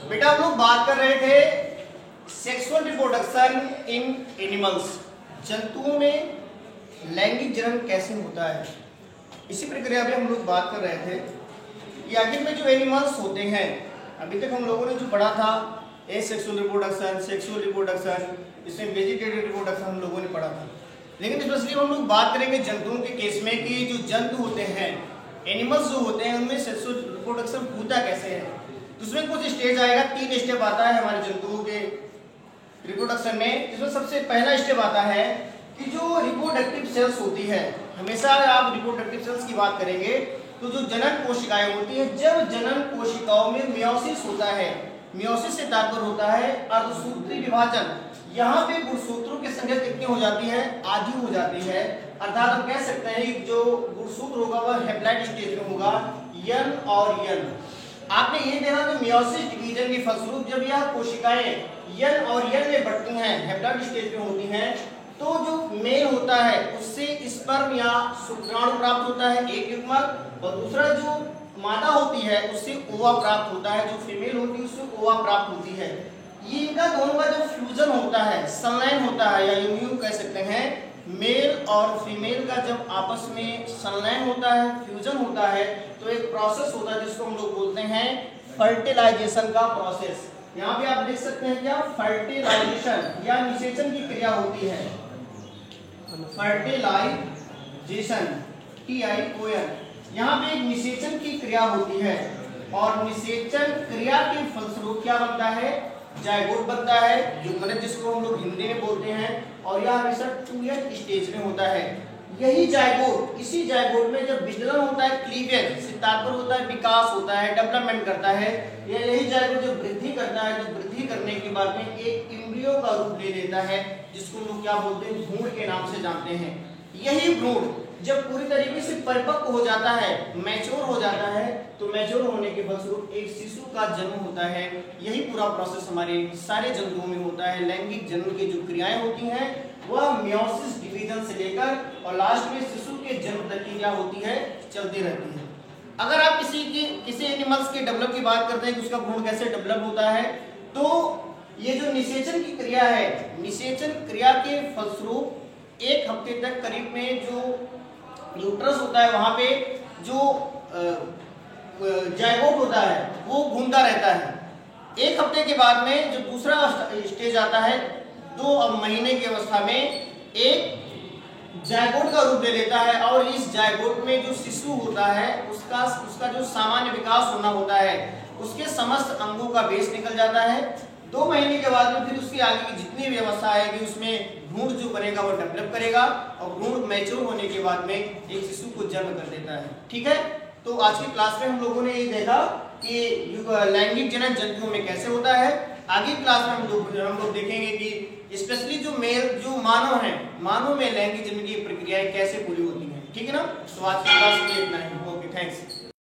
बेटा हम लोग बात कर रहे थे सेक्सुअल रिप्रोडक्शन इन एनिमल्स, जंतुओं में लैंगिक जनन कैसे होता है। इसी प्रक्रिया में हम लोग बात कर रहे थे कि आखिर में जो एनिमल्स होते हैं, अभी तक हम लोगों ने जो पढ़ा था एसेक्सुअल रिप्रोडक्शन, सेक्सुअल रिप्रोडक्शन, इसमें वेजिटेटिव रिप्रोडक्शन हम लोगों ने पढ़ा था। लेकिन स्पेशली हम लोग बात करेंगे जंतुओं के केस में कि जो जंतु होते हैं, एनिमल्स जो होते हैं, उनमें सेक्सुअल रिप्रोडक्शन होता कैसे है। तो उसमें कुछ स्टेज आएगा, 3 स्टेप आता है हमारे जंतुओं के रिप्रोडक्शन में। इसमें सबसे पहला स्टेप आता है कि जो रिप्रोडक्टिव सेल्स होती है, हमेशा आप रिप्रोडक्टिव सेल्स की बात करेंगे तो जो जनन कोशिकाएं होती है, जब जनन कोशिकाओं में मियोसिस होता है, मियोसिस से तात्पर्य होता है अर्धसूत्री विभाजन। यहाँ पे गुणसूत्रों की संख्या कितनी हो जाती है, आधी हो जाती है। अर्थात हम कह सकते हैं कि जो गुणसूत्र होगा वह हैप्लॉइड स्टेज में होगा, यन और यन। आपने ये देखा कि मियोसिस डिवीजन के फलस्वरूप जब यह कोशिकाएं यन और यन में बढ़ती हैं, हैप्लॉइड स्टेज में होती हैं, तो जो मेल होता है उससे स्पर्म या शुक्राणु प्राप्त होता है, एक युग्मक, और दूसरा जो मादा होती है उससे ओवा प्राप्त होता है, जो फीमेल होती है उससे ओवा प्राप्त होती है। ये इनका दोनों का जो फ्यूजन होता है, संलयन होता है, या यूं कह सकते हैं मेल और फीमेल का जब आपस में संलयन होता है, फ्यूजन होता है, तो एक प्रोसेस होता है जिसको हम लोग बोलते हैं फर्टिलाइजेशन का प्रोसेस। यहाँ पे आप देख सकते हैं क्या, फर्टिलाइजेशन या निषेचन की क्रिया होती है। फर्टिलाइजेशन TION, यहाँ पे एक निषेचन की क्रिया होती है, और निषेचन क्रिया के फलस्वरूप क्या बनता है, जायगोट बनता है, युग्मनज जिसको हम लोग हिंदी में बोलते हैं, और यह हमेशा 2n स्टेज में होता है। यही जायगोट, इसी जायगोट में जब विचलन होता है, क्लीवेज से तात्पर्य होता है विकास होता है, डेवलपमेंट करता है, यही जायगोट जब वृद्धि करता है, तो वृद्धि करने के बाद में एक एम्ब्रियो का रूप ले लेता है, जिसको हम लोग क्या बोलते हैं, भ्रूण के नाम से जानते हैं। यही भ्रूण जब पूरी तरीके से परिपक्व हो जाता है, मैच्योर हो जाता है, तो मैच्योर होने के फलस्वरूप एक शिशु का जन्म होता है। यही पूरा प्रोसेस हमारे सारे जंतुओं में होता है। लैंगिक जनन की जो क्रियाएं होती हैं वह मियोसिस डिवीजन से लेकर और लास्ट में शिशु के जन्म तक की क्या होती है, चलती रहती है। अगर आप किसी एनिमल्स के डेवलप की बात करते हैं कि उसका भ्रूण कैसे डेवलप होता है, तो ये जो निषेचन की क्रिया है, निषेचन क्रिया के फलस्वरूप 1 हफ्ते तक करीब में जो यूट्रस होता है वहां पे जो जायगोट होता है वो घूमता रहता है। 1 हफ्ते के बाद में जो दूसरा स्टेज आता है, 2 महीने की अवस्था में एक जायगोट का रूप ले लेता है, और इस जायगोट में जो शिशु होता है उसका जो सामान्य विकास होना होता है, उसके समस्त अंगों का बेस निकल जाता है। 2 महीने के बाद में फिर उसकी आगे की जितनी भी अवस्था आएगी उसमें भ्रूण जो बनेगा वो डेवलप करेगा, और भ्रूण मैच्योर होने के बाद में एक शिशु को जन्म कर देता है। ठीक है, तो आज की क्लास में हम लोगों ने ये देखा कि लैंगिक जनन जंतुओं में कैसे होता है। आगे क्लास में हम लोग देखेंगे कि स्पेशली जो मानव हैं, मानव में लैंगिक जनन की प्रक्रियाएं कैसे पूरी होती हैं। ठीक है ना, तो आज की क्लास में इतना ही। Okay, thanks.